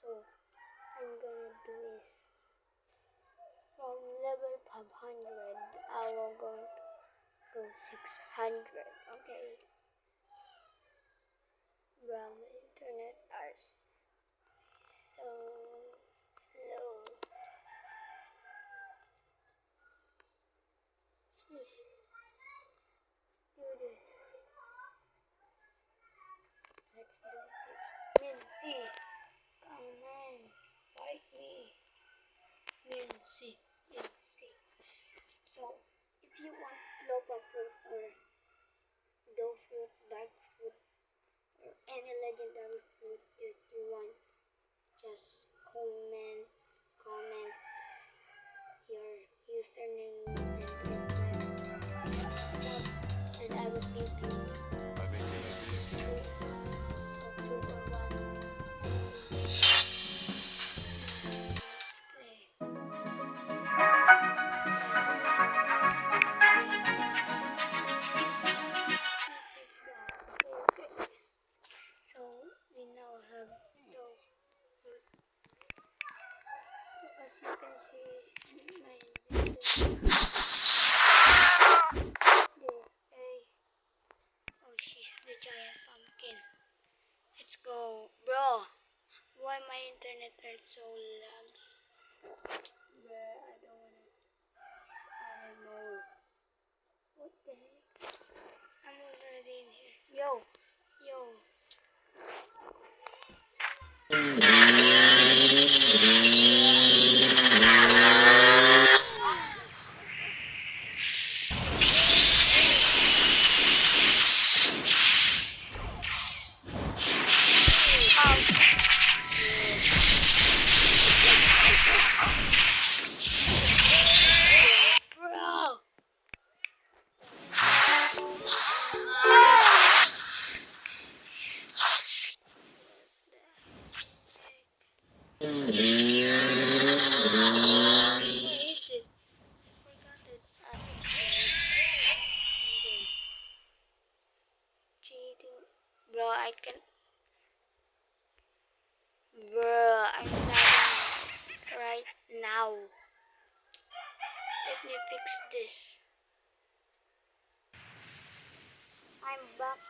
So I'm gonna do is from level 500 I will go 600. Okay. Bro, my internet are so slow. Jeez. Do this. Let's do this. Mimsy, come on, fight me. Mimsy, Mimsy. So, if you want Lopa fruit or dough fruit, dark fruit, or any legendary fruit that you want, just comment your username and request, and I will give you so we now have the fruit. As you can see my video. Oh she's the giant pumpkin. Let's go. Bro, why my internet is so laggy? Bruh, I don't wanna anymore. What the heck? I'm already in here. Yo. Bro. Where is it? Forgot it. Cheating. Bro, I can. Bro, I'm lagging right now. Let me fix this. I'm back.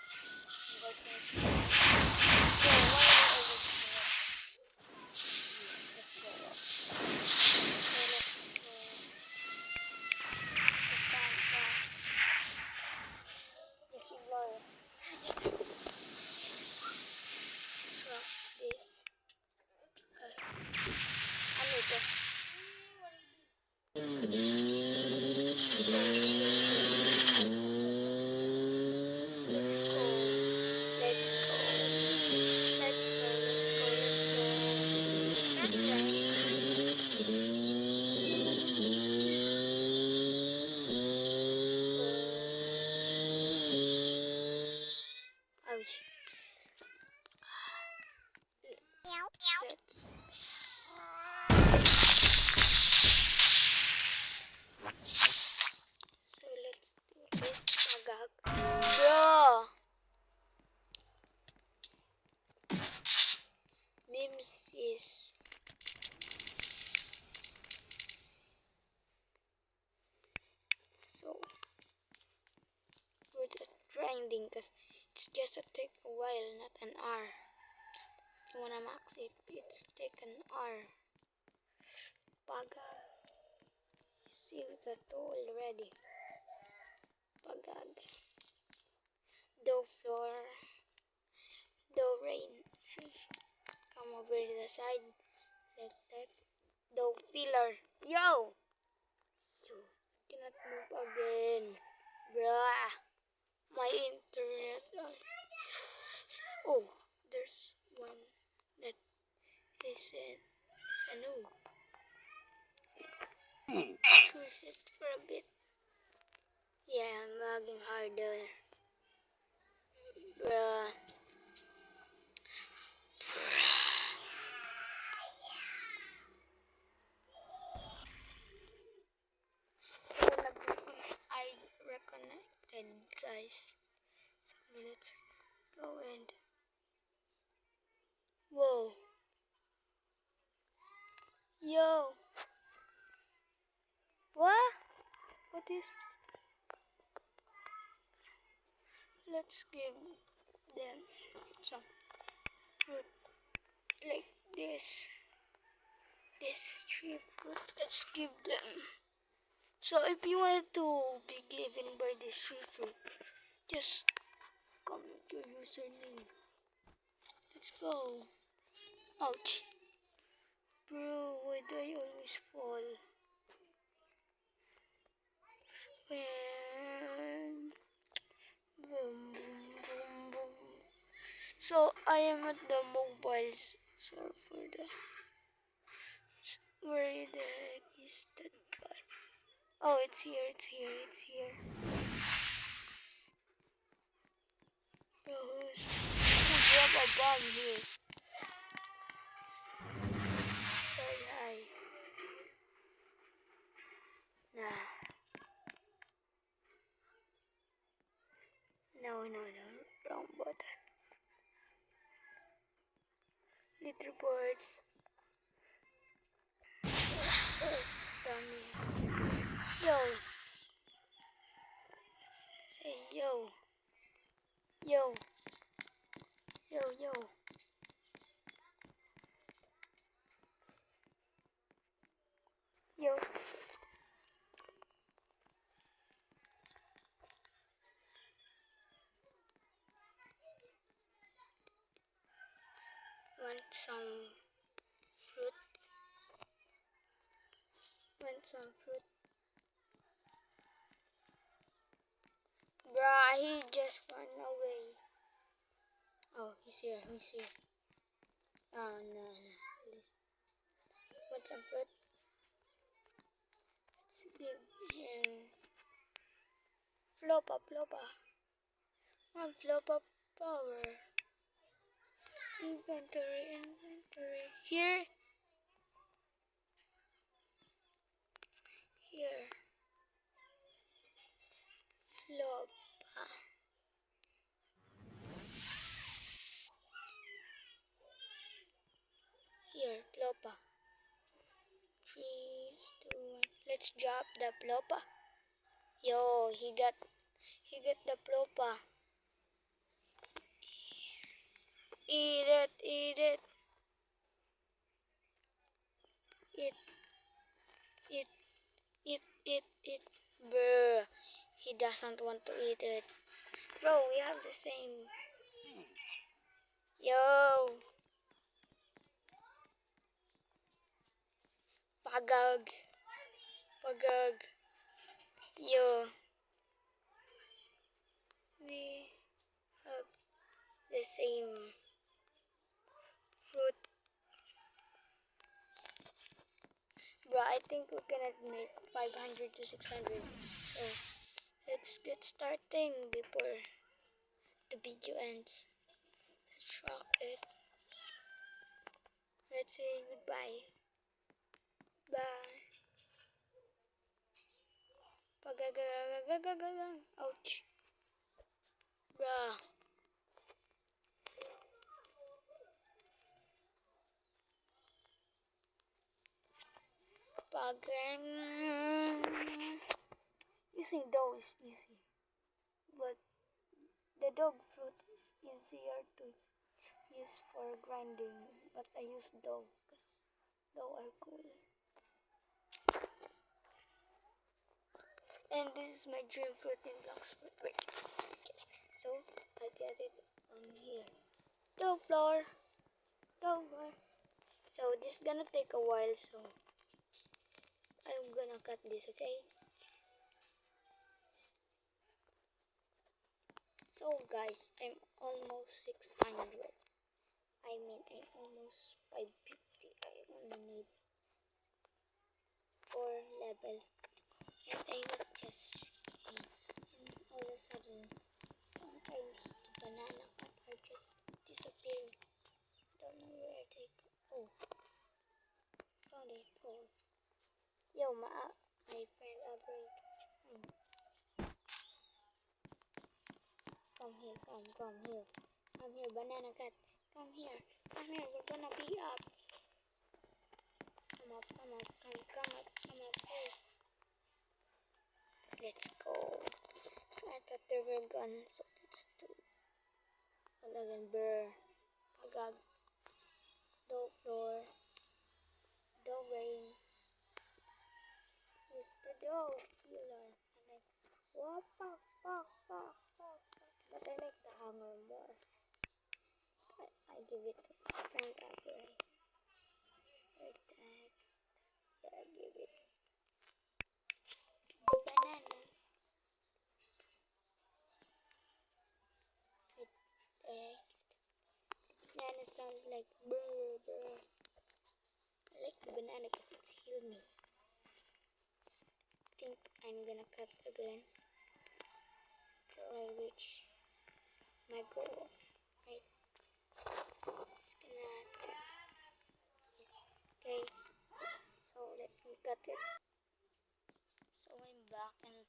This. Ouch. Let's So let's do this. Agag. Bro! Memes is so good at grinding because it's just a take a while, not an hour. If you wanna max it, it's take an hour. Pagag. See, we got two already. Pagag. Dough floor. Dough rain. Come over to the side. Like that. Dough filler. Yo! You cannot move again. Bruh. My internet. Oh, there's one that is a noob. Choose it for a bit. Yeah, I'm lagging harder. Bruh. So I reconnected, guys. So let's go and whoa. Yo. What? What is? Let's give them some fruit like this. This tree fruit. Let's give them. So if you want to be given by this tree fruit, just comment your username. Let's go. Ouch. Bro, why do I always fall? When boom, boom, boom, boom. So I am at the mobile store for the. Where the heck is that guy? Oh, it's here, it's here, it's here. Bro, who dropped a bomb here? Say hi. Nah. No, wrong button. Little birds. Dummy. Yo. Say yo. Yo. Yo, yo. Yo. Want some fruit? Want some fruit? Bruh, he just ran away. Oh, he's here, he's here. Oh, no. Want some fruit? Let's give him Flopa. One Flopa power. Inventory. Here. Flopa. Here, Flopa. 3, 2, 1. Let's drop the Flopa. Yo, he got the Flopa. Eat it. Eat. Bruh, he doesn't want to eat it. Bro, we have the same. Yo. Pagag. Yo. We have the same fruit. Bro, I think we cannot make 500 to 600. So, let's get starting before the video ends. Let's rock it. Let's say goodbye. Bye. Ouch. Bruh. Pagang. Using dough is easy. But the dog fruit is easier to use for grinding. But I use dough because dough are cool. And this is my dream fruit in blocks fruit. Wait. So I get it on here. Dough floor. So this is gonna take a while, so I'm gonna cut this, okay? So guys, I'm almost 600. I mean, I'm almost 550. I only need 4 levels. And I was just and all of a sudden, sometimes the banana cut are just disappearing. Don't know where they go. Oh, found it. Oh, yo, my friend average. Come here, come here, banana cat. Come here, we're gonna be up. Come let's go. So I thought they were gone, so let's do again. Brr. Agag. Do floor. Do rain. Is the dough pillar. And then, what fuck. But I like the hammer more. I give it to Frank Apple. Like that. I give it the banana. With eggs. Banana sounds like brr. I like the banana because it's healed me. So I think I'm gonna cut again till I reach my goal. Right? Just gonna okay. So let me cut it. So I'm back and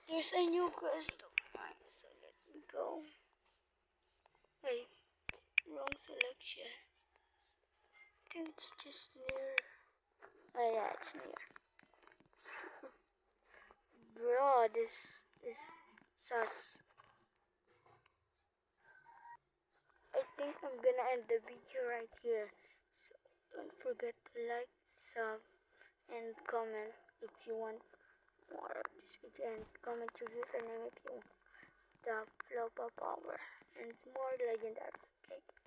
there's a new customer. So let me go. Wait, wrong selection. I think it's just near. Oh yeah, it's near. Bro, this is sus. I think I'm gonna end the video right here. So don't forget to like, sub, and comment if you want more of this video, and comment your username if you want the Flopa power and more legendary. Okay.